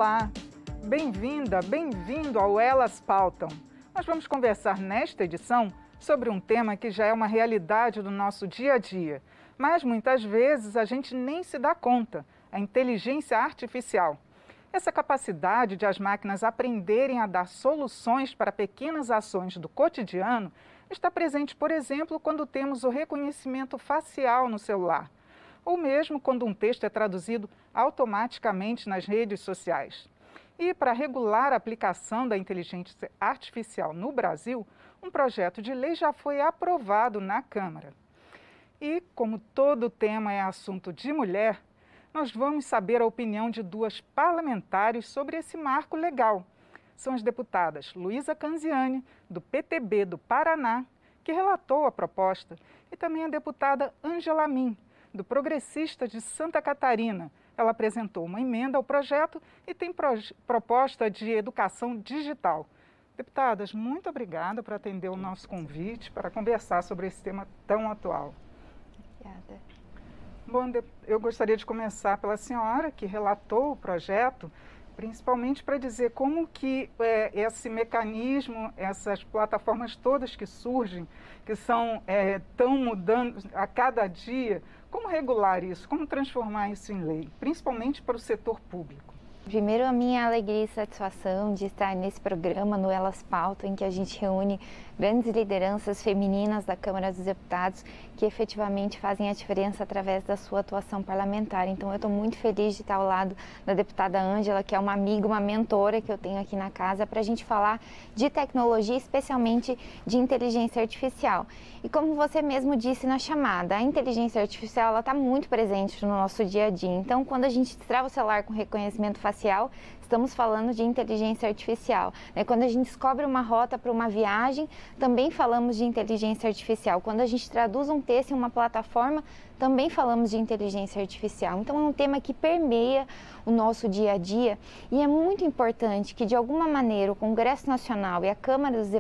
Olá, bem-vinda, bem-vindo ao Elas Pautam. Nós vamos conversar nesta edição sobre um tema que já é uma realidade do nosso dia a dia, mas muitas vezes a gente nem se dá conta, a inteligência artificial. Essa capacidade de as máquinas aprenderem a dar soluções para pequenas ações do cotidiano está presente, por exemplo, quando temos o reconhecimento facial no celular, ou mesmo quando um texto é traduzido automaticamente nas redes sociais. E para regular a aplicação da inteligência artificial no Brasil, um projeto de lei já foi aprovado na Câmara. E, como todo tema é assunto de mulher, nós vamos saber a opinião de duas parlamentares sobre esse marco legal. São as deputadas Luísa Canziani, do PTB do Paraná, que relatou a proposta, e também a deputada Ângela Min, do Progressista de Santa Catarina. Ela apresentou uma emenda ao projeto e tem proposta de educação digital. Deputadas, muito obrigada por atender o nosso convite para conversar sobre esse tema tão atual. Obrigada. Bom, eu gostaria de começar pela senhora que relatou o projeto, principalmente para dizer como que esse mecanismo, essas plataformas todas que surgem, que estão mudando a cada dia, como regular isso, como transformar isso em lei, principalmente para o setor público? Primeiro, a minha alegria e satisfação de estar nesse programa, no Elas Pautam, em que a gente reúne grandes lideranças femininas da Câmara dos Deputados que efetivamente fazem a diferença através da sua atuação parlamentar. Então, eu estou muito feliz de estar ao lado da deputada Ângela, que é uma amiga, uma mentora que eu tenho aqui na casa, para a gente falar de tecnologia, especialmente de inteligência artificial. E como você mesmo disse na chamada, a inteligência artificial está muito presente no nosso dia a dia. Então, quando a gente trava o celular com reconhecimento facial, estamos falando de inteligência artificial. Quando a gente descobre uma rota para uma viagem, também falamos de inteligência artificial. Quando a gente traduz um texto em uma plataforma, também falamos de inteligência artificial. Então, é um tema que permeia o nosso dia a dia e é muito importante que, de alguma maneira, o Congresso Nacional e a Câmara dos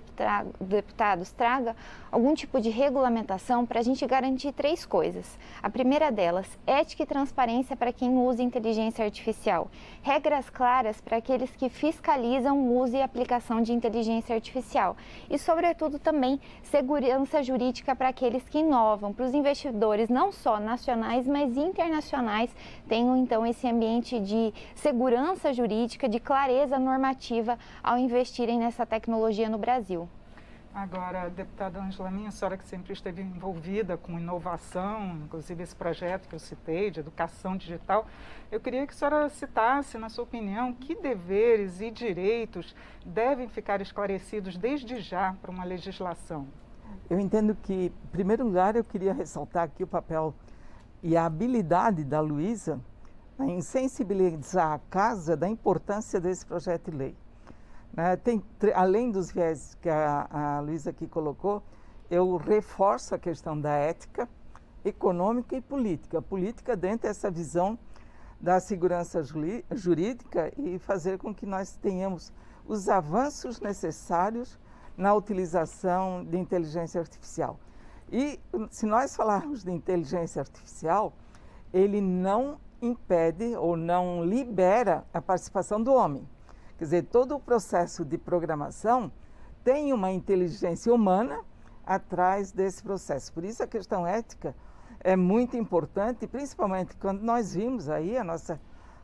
Deputados traga algum tipo de regulamentação para a gente garantir três coisas. A primeira delas, ética e transparência para quem usa inteligência artificial. Regras claras para aqueles que fiscalizam o uso e aplicação de inteligência artificial. E, sobretudo, também segurança jurídica para aqueles que inovam, para os investidores, não só nacionais, mas internacionais, tenham então esse ambiente de segurança jurídica, de clareza normativa ao investirem nessa tecnologia no Brasil. Agora, deputada Ângela Min, a senhora que sempre esteve envolvida com inovação, inclusive esse projeto que eu citei, de educação digital, eu queria que a senhora citasse, na sua opinião, que deveres e direitos devem ficar esclarecidos desde já para uma legislação. Eu entendo que, em primeiro lugar, eu queria ressaltar aqui o papel e a habilidade da Luísa em sensibilizar a casa da importância desse projeto de lei. Além dos viés que a Luísa aqui colocou, eu reforço a questão da ética econômica e política. Política dentro dessa visão da segurança jurídica e fazer com que nós tenhamos os avanços necessários na utilização de inteligência artificial. E se nós falarmos de inteligência artificial, ele não impede ou não libera a participação do homem. Quer dizer, todo o processo de programação tem uma inteligência humana atrás desse processo. Por isso a questão ética é muito importante, principalmente quando nós vimos aí a nossa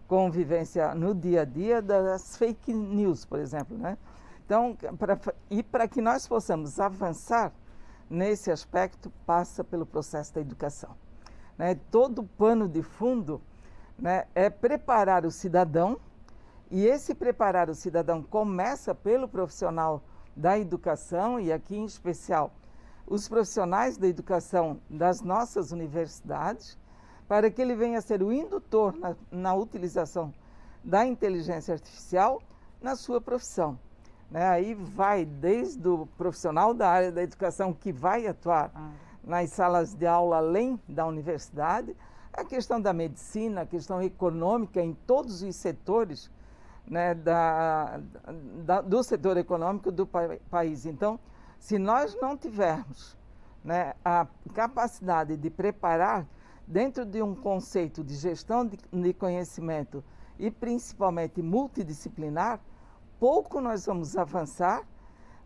convivência no dia a dia das fake news, por exemplo, né? Então, para que nós possamos avançar nesse aspecto, passa pelo processo da educação. Todo o pano de fundo é preparar o cidadão, e esse preparar o cidadão começa pelo profissional da educação, e aqui em especial os profissionais da educação das nossas universidades, para que ele venha a ser o indutor na utilização da inteligência artificial na sua profissão. Aí vai desde o profissional da área da educação que vai atuar nas salas de aula além da universidade, a questão da medicina, a questão econômica em todos os setores do setor econômico do país. Então, se nós não tivermos a capacidade de preparar dentro de um conceito de gestão de conhecimento e principalmente multidisciplinar, pouco nós vamos avançar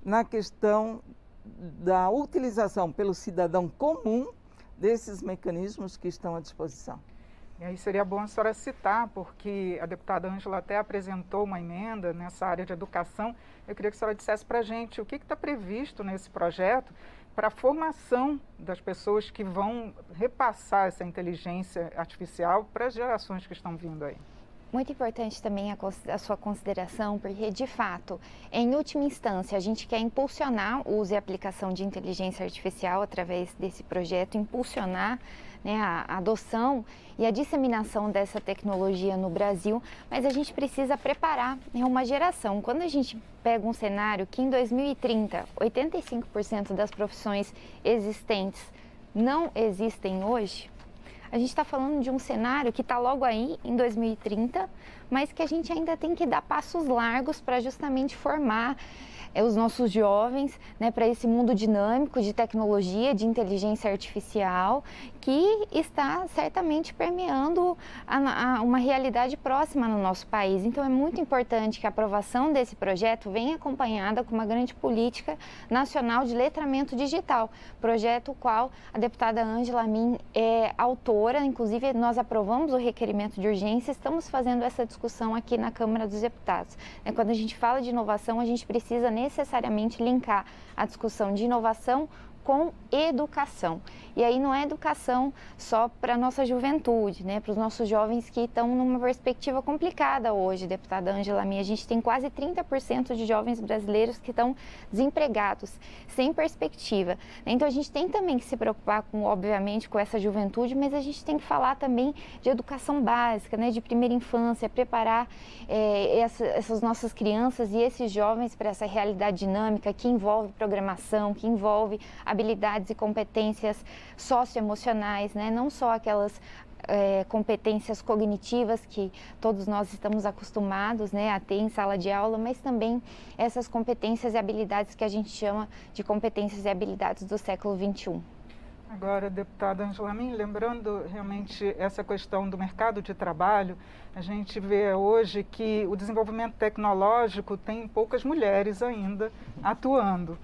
na questão da utilização pelo cidadão comum desses mecanismos que estão à disposição. E aí seria bom a senhora citar, porque a deputada Ângela até apresentou uma emenda nessa área de educação. Eu queria que a senhora dissesse para a gente o que está previsto nesse projeto para a formação das pessoas que vão repassar essa inteligência artificial para as gerações que estão vindo aí. Muito importante também a sua consideração, porque, de fato, em última instância, a gente quer impulsionar o uso e aplicação de inteligência artificial através desse projeto, impulsionar, né, a adoção e a disseminação dessa tecnologia no Brasil, mas a gente precisa preparar, né, uma geração. Quando a gente pega um cenário que em 2030, 85% das profissões existentes não existem hoje, a gente está falando de um cenário que está logo aí, em 2030, mas que a gente ainda tem que dar passos largos para justamente formar os nossos jovens, né, para esse mundo dinâmico de tecnologia, de inteligência artificial, que está certamente permeando uma realidade próxima no nosso país. Então, é muito importante que a aprovação desse projeto venha acompanhada com uma grande política nacional de letramento digital, projeto o qual a deputada Ângela Amin é autora. Inclusive, nós aprovamos o requerimento de urgência, estamos fazendo essa discussão aqui na Câmara dos Deputados. Quando a gente fala de inovação, a gente precisa necessariamente linkar a discussão de inovação com educação. E aí não é educação só para a nossa juventude, né? Para os nossos jovens que estão numa perspectiva complicada hoje, deputada Ângela Amin. A gente tem quase 30% de jovens brasileiros que estão desempregados, sem perspectiva. Então a gente tem também que se preocupar obviamente, com essa juventude, mas a gente tem que falar também de educação básica, né? De primeira infância, preparar essas nossas crianças e esses jovens para essa realidade dinâmica que envolve programação, que envolve habilidades e competências socioemocionais, né? Não só aquelas competências cognitivas que todos nós estamos acostumados, né, a ter em sala de aula, mas também essas competências e habilidades que a gente chama de competências e habilidades do século XXI. Agora, deputada Ângela Amin, lembrando realmente essa questão do mercado de trabalho, a gente vê hoje que o desenvolvimento tecnológico tem poucas mulheres ainda atuando.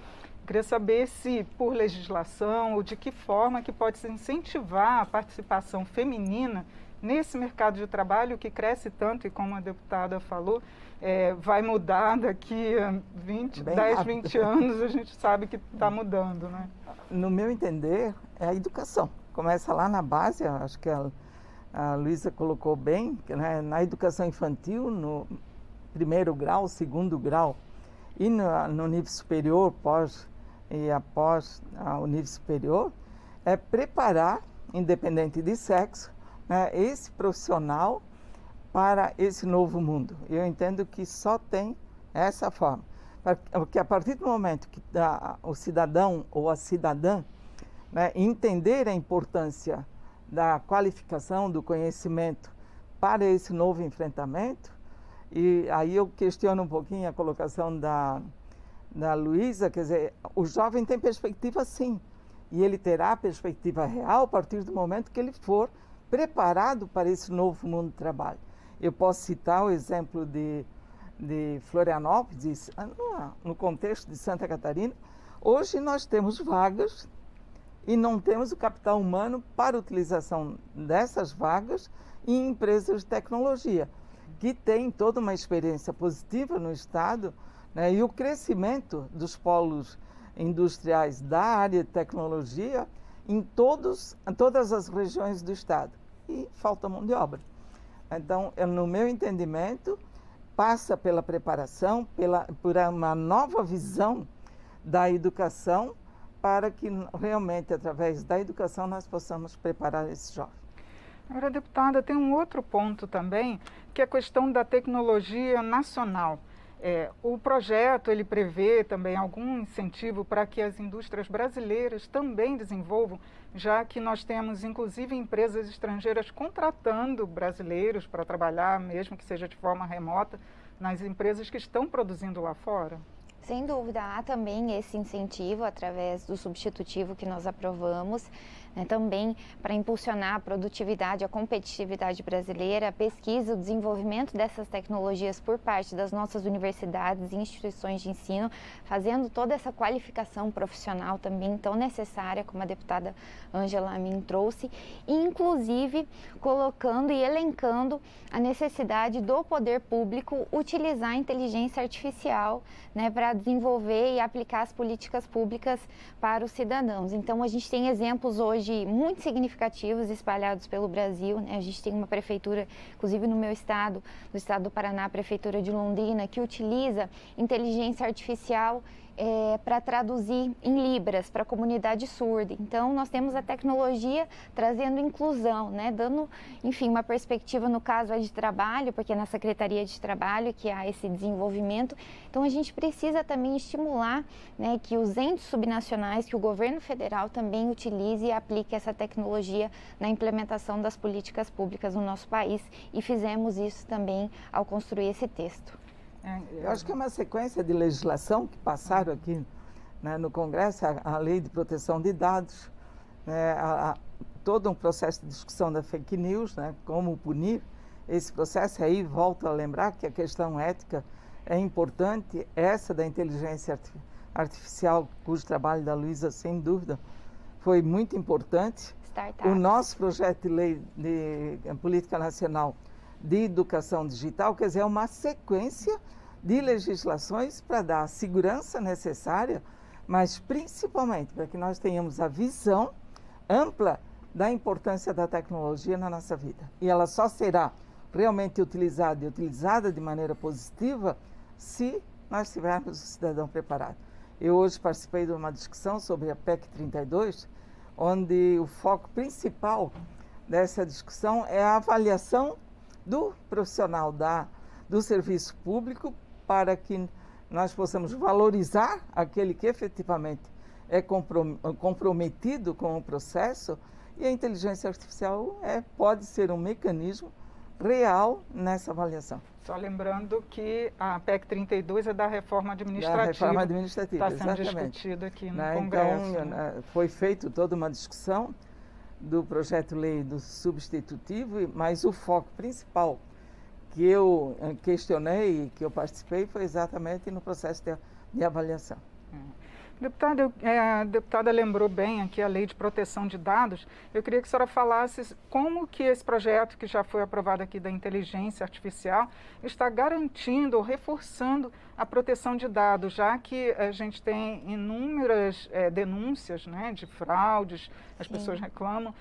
Queria saber se, por legislação, ou de que forma que pode se incentivar a participação feminina nesse mercado de trabalho que cresce tanto e, como a deputada falou, vai mudar daqui a 10, 20 anos, a gente sabe que está mudando, né? No meu entender, é a educação. Começa lá na base, acho que a Luísa colocou bem, né, na educação infantil, no primeiro grau, segundo grau, e no nível superior, após o nível superior, é preparar, independente de sexo, né, esse profissional para esse novo mundo. Eu entendo que só tem essa forma. Porque a partir do momento que o cidadão ou a cidadã, né, entender a importância da qualificação, do conhecimento para esse novo enfrentamento, e aí eu questiono um pouquinho a colocação da Luísa, quer dizer, o jovem tem perspectiva sim, e ele terá perspectiva real a partir do momento que ele for preparado para esse novo mundo do trabalho. Eu posso citar o exemplo de Florianópolis, no contexto de Santa Catarina. Hoje nós temos vagas e não temos o capital humano para a utilização dessas vagas em empresas de tecnologia, que têm toda uma experiência positiva no Estado, né, e o crescimento dos polos industriais da área de tecnologia em todas as regiões do Estado. E falta mão de obra. Então, no meu entendimento, passa pela preparação, por uma nova visão da educação, para que realmente, através da educação, nós possamos preparar esses jovens. Agora, deputada, tem um outro ponto também, que é a questão da tecnologia nacional. O projeto, ele prevê também algum incentivo para que as indústrias brasileiras também desenvolvam, já que nós temos, inclusive, empresas estrangeiras contratando brasileiros para trabalhar, mesmo que seja de forma remota, nas empresas que estão produzindo lá fora? Sem dúvida, há também esse incentivo através do substitutivo que nós aprovamos. né, também para impulsionar a produtividade, a competitividade brasileira, a pesquisa, o desenvolvimento dessas tecnologias por parte das nossas universidades e instituições de ensino, fazendo toda essa qualificação profissional também tão necessária, como a deputada Ângela Amin trouxe, e inclusive colocando e elencando a necessidade do poder público utilizar a inteligência artificial, né, para desenvolver e aplicar as políticas públicas para os cidadãos. Então, a gente tem exemplos hoje muito significativos espalhados pelo Brasil, né? A gente tem uma prefeitura, inclusive no meu estado, no estado do Paraná, a prefeitura de Londrina, que utiliza inteligência artificial para traduzir em libras para a comunidade surda. Então, nós temos a tecnologia trazendo inclusão, né? Dando, enfim, uma perspectiva, no caso, de trabalho, porque é na Secretaria de Trabalho que há esse desenvolvimento. Então, a gente precisa também estimular, né, que os entes subnacionais, que o governo federal também utilize e aplique essa tecnologia na implementação das políticas públicas no nosso país, e fizemos isso também ao construir esse texto. Eu acho que é uma sequência de legislação que passaram aqui, né, no Congresso, a Lei de Proteção de Dados, né, todo um processo de discussão da fake news, né, como punir esse processo. Aí volto a lembrar que a questão ética é importante, essa da inteligência artificial, cujo trabalho da Luísa, sem dúvida, foi muito importante. O nosso projeto de lei de política nacional de educação digital, quer dizer, é uma sequência de legislações para dar a segurança necessária, mas principalmente para que nós tenhamos a visão ampla da importância da tecnologia na nossa vida. E ela só será realmente utilizada e utilizada de maneira positiva se nós tivermos o cidadão preparado. Eu hoje participei de uma discussão sobre a PEC 32, onde o foco principal dessa discussão é a avaliação do profissional do serviço público, para que nós possamos valorizar aquele que efetivamente é comprometido com o processo, e a inteligência artificial pode ser um mecanismo real nessa avaliação. Só lembrando que a PEC 32 é da reforma administrativa. Da reforma administrativa, está sendo discutida aqui no Congresso. Então, né, foi feita toda uma discussão do projeto-lei do substitutivo, mas o foco principal que eu questionei e que eu participei foi exatamente no processo de avaliação. Deputada, a deputada lembrou bem aqui a Lei de Proteção de Dados. Eu queria que a senhora falasse como que esse projeto que já foi aprovado aqui da inteligência artificial está garantindo ou reforçando a proteção de dados, já que a gente tem inúmeras denúncias, né, de fraudes, as Sim. pessoas reclamam.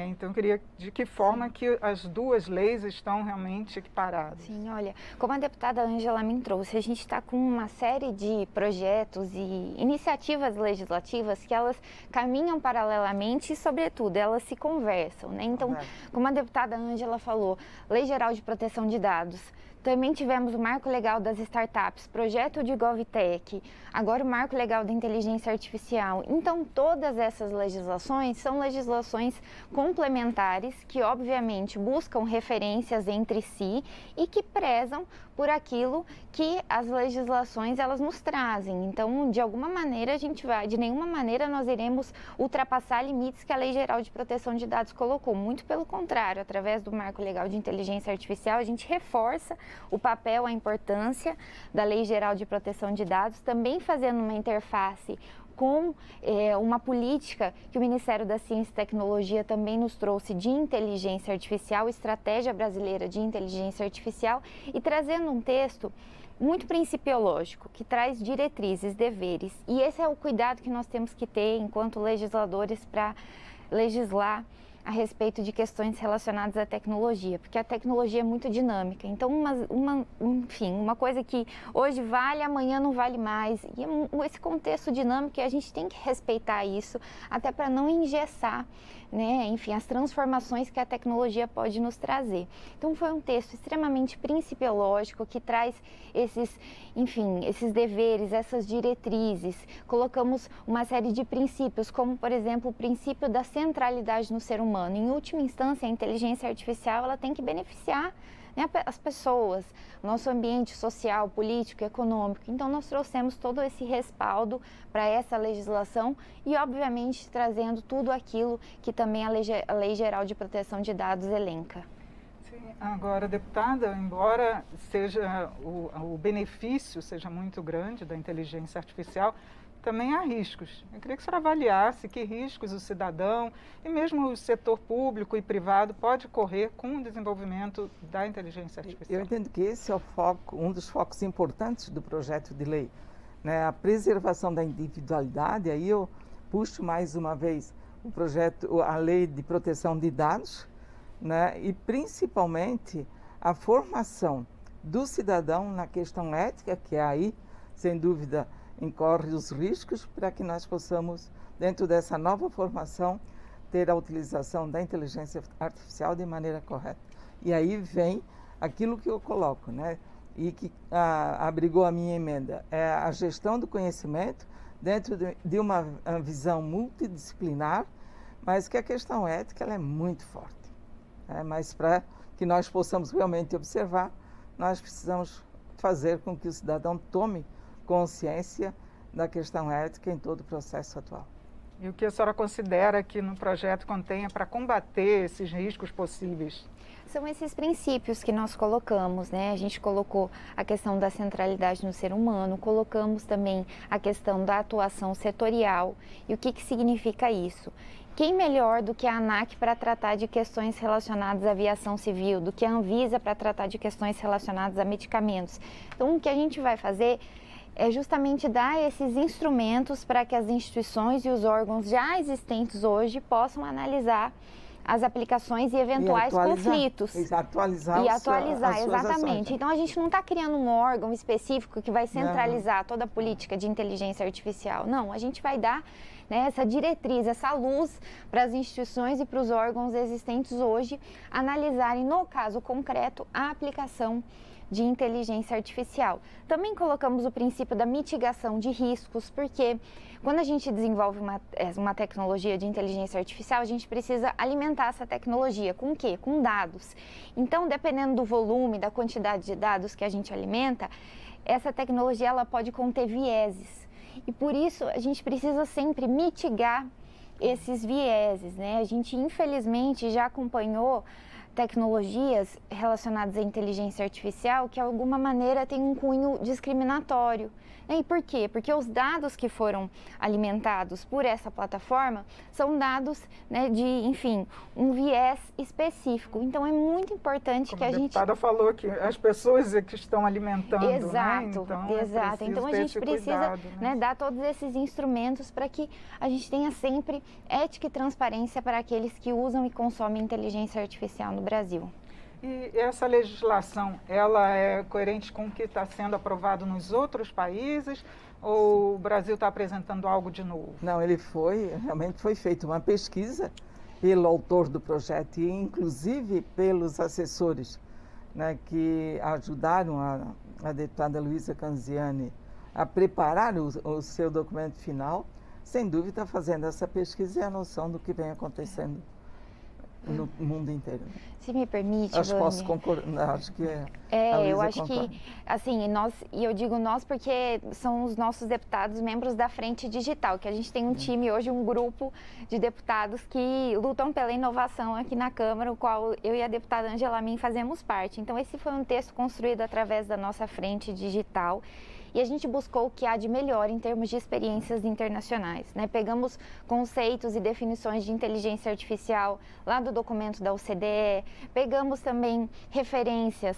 Então, eu queria de que forma Sim. que as duas leis estão realmente equiparadas. Sim, olha, como a deputada Ângela me trouxe, a gente está com uma série de projetos e iniciativas legislativas que elas caminham paralelamente e, sobretudo, elas se conversam, né? Então, como a deputada Ângela falou, Lei Geral de Proteção de Dados, também tivemos o Marco Legal das Startups, projeto de GovTech, agora o Marco Legal da Inteligência Artificial. Então, todas essas legislações são legislações complementares que, obviamente, buscam referências entre si e que prezam por aquilo que as legislações elas nos trazem. Então, de alguma maneira, de nenhuma maneira nós iremos ultrapassar limites que a Lei Geral de Proteção de Dados colocou. Muito pelo contrário, através do Marco Legal de Inteligência Artificial, a gente reforça o papel, a importância da Lei Geral de Proteção de Dados, também fazendo uma interface com uma política que o Ministério da Ciência e Tecnologia também nos trouxe de inteligência artificial, Estratégia Brasileira de Inteligência Artificial, e trazendo um texto muito principiológico, que traz diretrizes, deveres. E esse é o cuidado que nós temos que ter enquanto legisladores para legislar a respeito de questões relacionadas à tecnologia, porque a tecnologia é muito dinâmica. Então, enfim, uma coisa que hoje vale, amanhã não vale mais. E esse contexto dinâmico, a gente tem que respeitar isso, até para não engessar, né, enfim, as transformações que a tecnologia pode nos trazer. Então, foi um texto extremamente principiológico que traz esses deveres, essas diretrizes. Colocamos uma série de princípios, como, por exemplo, o princípio da centralidade no ser humano. Em última instância, a inteligência artificial ela tem que beneficiar, né, as pessoas, nosso ambiente social, político, econômico. Então, nós trouxemos todo esse respaldo para essa legislação e, obviamente, trazendo tudo aquilo que também a Lei Geral de Proteção de Dados elenca. Agora, deputada, embora seja o benefício seja muito grande da inteligência artificial, também há riscos. Eu queria que a senhora avaliasse que riscos o cidadão e mesmo o setor público e privado pode correr com o desenvolvimento da inteligência artificial. Eu entendo que esse é o foco, um dos focos importantes do projeto de lei, né? A preservação da individualidade. Aí eu puxo mais uma vez o projeto, a Lei de Proteção de Dados, né? E principalmente a formação do cidadão na questão ética, que aí, sem dúvida, incorre os riscos para que nós possamos, dentro dessa nova formação, ter a utilização da inteligência artificial de maneira correta. E aí vem aquilo que eu coloco, né? E que abrigou a minha emenda, é a gestão do conhecimento dentro de uma visão multidisciplinar, mas que a questão ética ela é muito forte. Mas para que nós possamos realmente observar, nós precisamos fazer com que o cidadão tome consciência da questão ética em todo o processo atual. E o que a senhora considera que no projeto contenha para combater esses riscos possíveis? São esses princípios que nós colocamos, né? A gente colocou a questão da centralidade no ser humano, colocamos também a questão da atuação setorial. E o que significa isso? Quem melhor do que a ANAC para tratar de questões relacionadas à aviação civil, do que a Anvisa para tratar de questões relacionadas a medicamentos? Então, o que a gente vai fazer é justamente dar esses instrumentos para que as instituições e os órgãos já existentes hoje possam analisar as aplicações e eventuais conflitos. Atualizar, exatamente. Então, a gente não está criando um órgão específico que vai centralizar toda a política de inteligência artificial. Não, a gente vai dar, né, essa diretriz, essa luz para as instituições e para os órgãos existentes hoje analisarem, no caso concreto, a aplicação de inteligência artificial. Também colocamos o princípio da mitigação de riscos, porque quando a gente desenvolve uma tecnologia de inteligência artificial, a gente precisa alimentar essa tecnologia com o quê? Com dados. Então, dependendo do volume, da quantidade de dados que a gente alimenta, essa tecnologia ela pode conter vieses. E por isso, a gente precisa sempre mitigar esses vieses, né? A gente, infelizmente, já acompanhou tecnologias relacionadas à inteligência artificial que, de alguma maneira, têm um cunho discriminatório. E por quê? Porque os dados que foram alimentados por essa plataforma são dados, né, de, enfim, um viés específico. Então, é muito importante que a gente... A deputada falou que as pessoas é que estão alimentando, exato, né? Então, exato. Então, a gente precisa, cuidado, né, dar todos esses instrumentos para que a gente tenha sempre ética e transparência para aqueles que usam e consomem inteligência artificial no Brasil. E essa legislação, ela é coerente com o que está sendo aprovado nos outros países ou o Brasil está apresentando algo de novo? Não, realmente foi feita uma pesquisa pelo autor do projeto e inclusive pelos assessores, né, que ajudaram a deputada Luísa Canziani a preparar o seu documento final, sem dúvida fazendo essa pesquisa e a noção do que vem acontecendo no mundo inteiro. Se me permite, acho que posso concordar, acho que eu acho concorda. Que, assim, e eu digo nós porque são os nossos deputados membros da Frente Digital, que a gente tem um time hoje, um grupo de deputados que lutam pela inovação aqui na Câmara, o qual eu e a deputada Angela Min fazemos parte. Então, esse foi um texto construído através da nossa Frente Digital. E a gente buscou o que há de melhor em termos de experiências internacionais, né? Pegamos conceitos e definições de inteligência artificial lá do documento da OCDE, pegamos também referências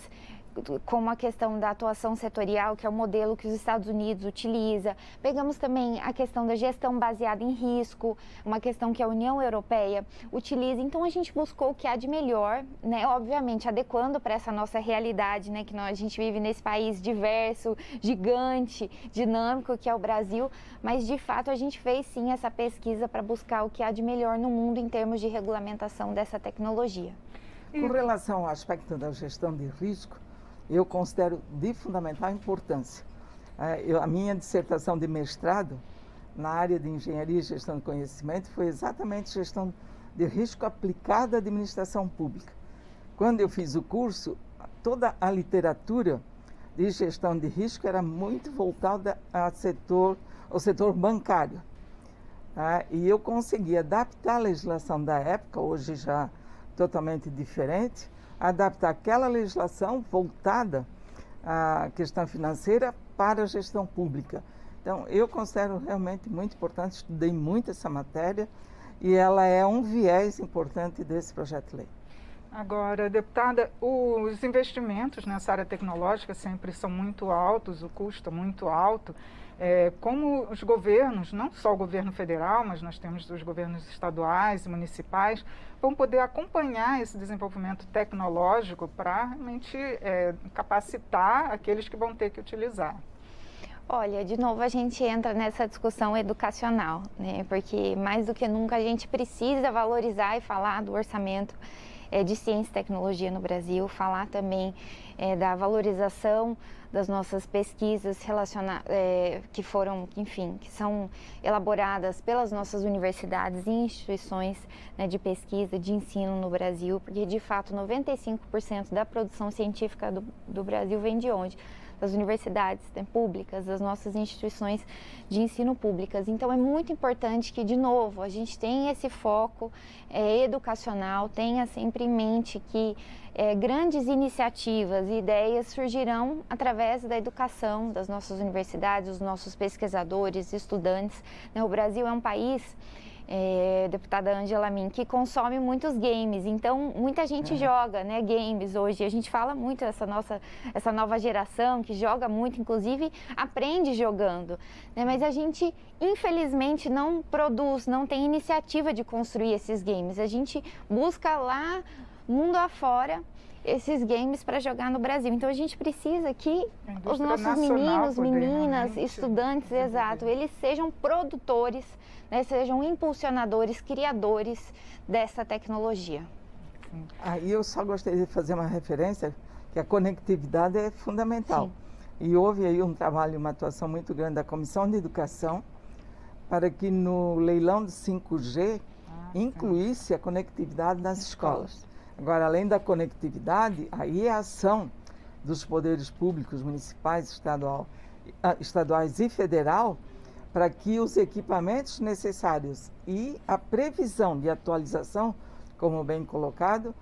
como a questão da atuação setorial, que é o modelo que os Estados Unidos utiliza. Pegamos também a questão da gestão baseada em risco, uma questão que a União Europeia utiliza. Então, a gente buscou o que há de melhor, né? Obviamente, adequando para essa nossa realidade, né? Que a gente vive nesse país diverso, gigante, dinâmico, que é o Brasil. Mas, de fato, a gente fez, sim, essa pesquisa para buscar o que há de melhor no mundo em termos de regulamentação dessa tecnologia. Com relação ao aspecto da gestão de risco, eu considero de fundamental importância. A minha dissertação de mestrado na área de engenharia e gestão de conhecimento foi exatamente gestão de risco aplicada à administração pública. Quando eu fiz o curso, toda a literatura de gestão de risco era muito voltada ao setor bancário. E eu consegui adaptar a legislação da época, hoje já totalmente diferente, adaptar aquela legislação voltada à questão financeira para a gestão pública. Então, eu considero realmente muito importante, estudei muito essa matéria e ela é um viés importante desse projeto de lei. Agora, deputada, os investimentos nessa área tecnológica sempre são muito altos, o custo é muito alto. Como os governos, não só o governo federal, mas nós temos os governos estaduais e municipais, vão poder acompanhar esse desenvolvimento tecnológico para realmente capacitar aqueles que vão ter que utilizar? Olha, de novo a gente entra nessa discussão educacional, né? Porque mais do que nunca a gente precisa valorizar e falar do orçamento de ciência e tecnologia no Brasil, falar também da valorização das nossas pesquisas que foram, enfim, que são elaboradas pelas nossas universidades e instituições, né, de pesquisa, de ensino no Brasil, porque de fato 95% da produção científica do Brasil vem de onde? Das universidades, né, públicas, das nossas instituições de ensino públicas. Então é muito importante que, de novo, a gente tenha esse foco educacional, tenha sempre em mente que grandes iniciativas e ideias surgirão através da educação das nossas universidades, dos nossos pesquisadores, estudantes. O Brasil é um país, deputada Ângela Min, que consome muitos games, então muita gente joga, né, games hoje. A gente fala muito essa nova geração que joga muito, inclusive aprende jogando, né, mas a gente infelizmente não produz, não tem iniciativa de construir esses games. A gente busca lá mundo afora esses games para jogar no Brasil. Então a gente precisa que os nossos meninos, meninas, estudantes, exato, eles sejam produtores, né, sejam impulsionadores, criadores dessa tecnologia. Aí eu só gostaria de fazer uma referência que a conectividade é fundamental. Sim. E houve aí um trabalho, uma atuação muito grande da Comissão de Educação para que no leilão de 5G incluísse a conectividade nas escolas. Agora, além da conectividade, aí é a ação dos poderes públicos, municipais, estaduais e federal, para que os equipamentos necessários e a previsão de atualização, como bem colocado,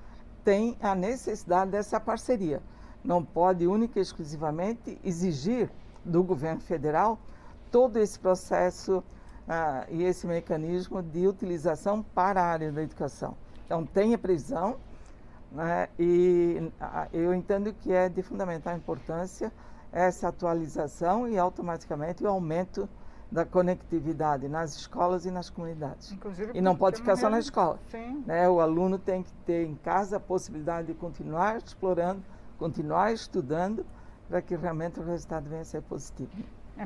tem a necessidade dessa parceria. Não pode única e exclusivamente exigir do governo federal todo esse processo e esse mecanismo de utilização para a área da educação. Então, tem a previsão, né, e eu entendo que é de fundamental importância essa atualização e automaticamente o aumento da conectividade nas escolas e nas comunidades. Inclusive, e não pode ficar só na escola. Né? O aluno tem que ter em casa a possibilidade de continuar explorando, continuar estudando, para que realmente o resultado venha a ser positivo.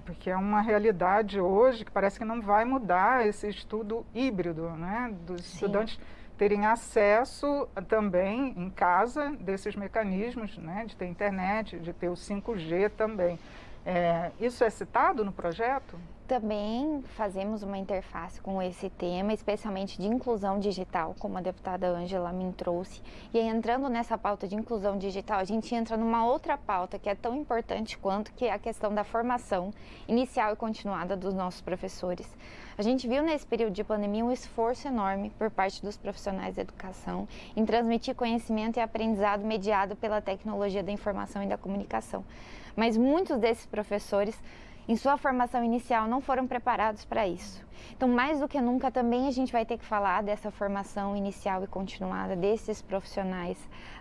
Porque é uma realidade hoje que parece que não vai mudar esse estudo híbrido, né? Dos estudantes terem acesso também em casa desses mecanismos, né? De ter internet, de ter o 5G também. Isso é citado no projeto? Também fazemos uma interface com esse tema, especialmente de inclusão digital, como a deputada Ângela Min trouxe. E aí, entrando nessa pauta de inclusão digital, a gente entra numa outra pauta que é tão importante quanto, que é a questão da formação inicial e continuada dos nossos professores. A gente viu nesse período de pandemia um esforço enorme por parte dos profissionais da educação em transmitir conhecimento e aprendizado mediado pela tecnologia da informação e da comunicação. Mas muitos desses professores, em sua formação inicial, não foram preparados para isso. Então, mais do que nunca, também a gente vai ter que falar dessa formação inicial e continuada desses profissionais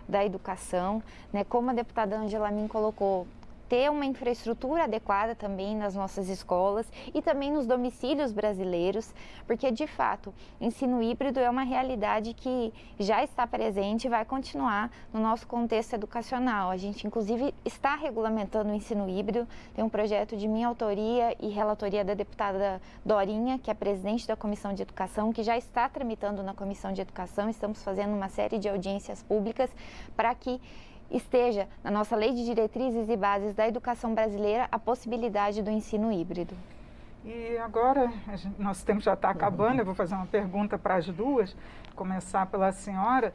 da educação, né? Como a deputada Ângela Min colocou, ter uma infraestrutura adequada também nas nossas escolas e também nos domicílios brasileiros, porque de fato, ensino híbrido é uma realidade que já está presente e vai continuar no nosso contexto educacional. A gente inclusive está regulamentando o ensino híbrido, tem um projeto de minha autoria e relatoria da deputada Dorinha, que é presidente da Comissão de Educação, que já está tramitando na Comissão de Educação. Estamos fazendo uma série de audiências públicas para que esteja na nossa Lei de Diretrizes e Bases da Educação Brasileira a possibilidade do ensino híbrido. E agora, nosso tempo já está acabando, eu vou fazer uma pergunta para as duas, começar pela senhora.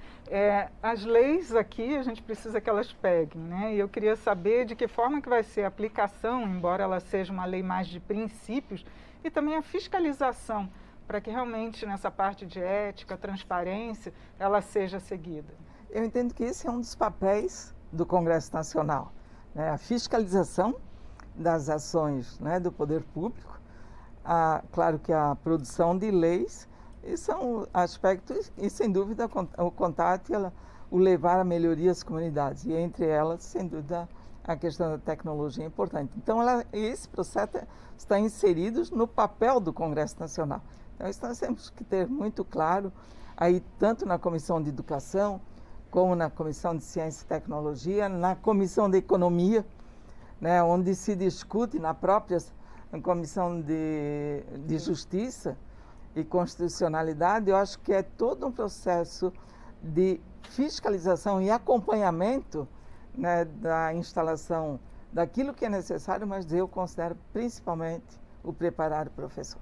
As leis aqui, a gente precisa que elas peguem, né? E eu queria saber de que forma que vai ser a aplicação, embora ela seja uma lei mais de princípios, e também a fiscalização, para que realmente nessa parte de ética, transparência, ela seja seguida. Eu entendo que esse é um dos papéis do Congresso Nacional, né? A fiscalização das ações, né, do poder público. Claro que a produção de leis, e são aspectos, e sem dúvida o contato e o levar a melhoria às comunidades, e entre elas, sem dúvida, a questão da tecnologia é importante. Então, esse processo está inserido no papel do Congresso Nacional. Então, isso nós temos que ter muito claro, aí tanto na Comissão de Educação, como na Comissão de Ciência e Tecnologia, na Comissão de Economia, né, onde se discute na própria Comissão de Justiça e Constitucionalidade. Eu acho que é todo um processo de fiscalização e acompanhamento, né, da instalação daquilo que é necessário, mas eu considero principalmente o preparar o professor.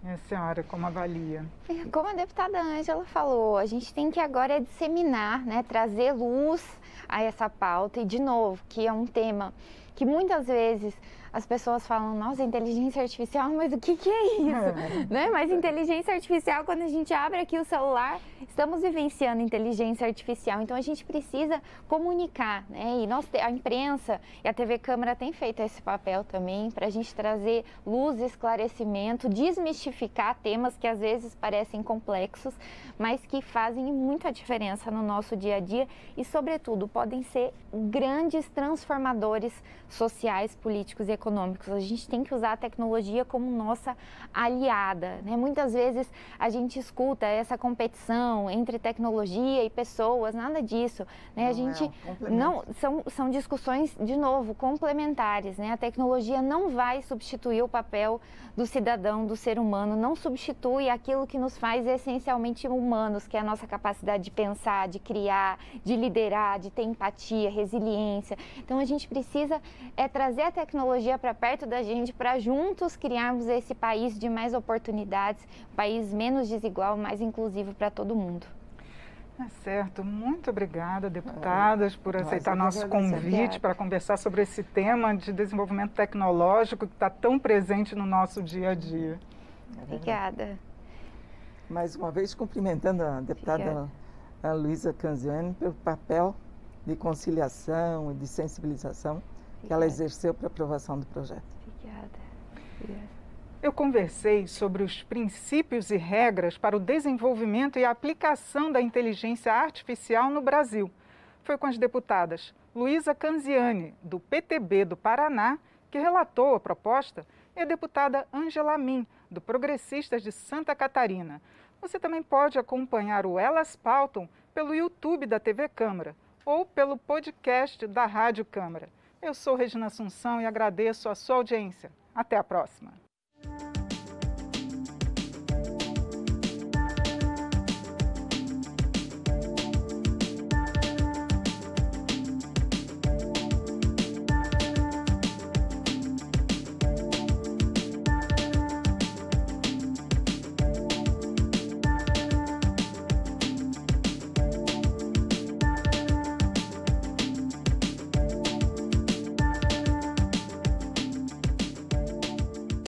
E a senhora, como avalia? Como a deputada Ângela falou, a gente tem que agora disseminar, né, trazer luz a essa pauta e, de novo, que é um tema que muitas vezes as pessoas falam, nossa, inteligência artificial, mas o que é isso? Né? Mas inteligência artificial, quando a gente abre aqui o celular, estamos vivenciando inteligência artificial, então a gente precisa comunicar, né? E a imprensa e a TV Câmara têm feito esse papel também, para a gente trazer luz, esclarecimento, desmistificar temas que às vezes parecem complexos, mas que fazem muita diferença no nosso dia a dia e, sobretudo, podem ser grandes transformadores sociais, políticos e econômicos. A gente tem que usar a tecnologia como nossa aliada, né? Muitas vezes a gente escuta essa competição entre tecnologia e pessoas, nada disso, né? São discussões, de novo, complementares, né? A tecnologia não vai substituir o papel do cidadão, do ser humano, não substitui aquilo que nos faz essencialmente humanos, que é a nossa capacidade de pensar, de criar, de liderar, de ter empatia, resiliência. Então a gente precisa trazer a tecnologia para perto da gente, para juntos criarmos esse país de mais oportunidades, um país menos desigual, mais inclusivo para todo mundo. Certo, muito obrigada, deputadas, por aceitar nosso convite para conversar sobre esse tema de desenvolvimento tecnológico que está tão presente no nosso dia a dia. Obrigada. Mais uma vez, cumprimentando a deputada Luísa Canziani pelo papel de conciliação e de sensibilização que ela exerceu para a aprovação do projeto. Obrigada. Eu conversei sobre os princípios e regras para o desenvolvimento e a aplicação da inteligência artificial no Brasil. Foi com as deputadas Luísa Canziani, do PTB do Paraná, que relatou a proposta, e a deputada Ângela Min, do Progressistas de Santa Catarina. Você também pode acompanhar o Elas Pautam pelo YouTube da TV Câmara ou pelo podcast da Rádio Câmara. Eu sou Regina Assunção e agradeço a sua audiência. Até a próxima.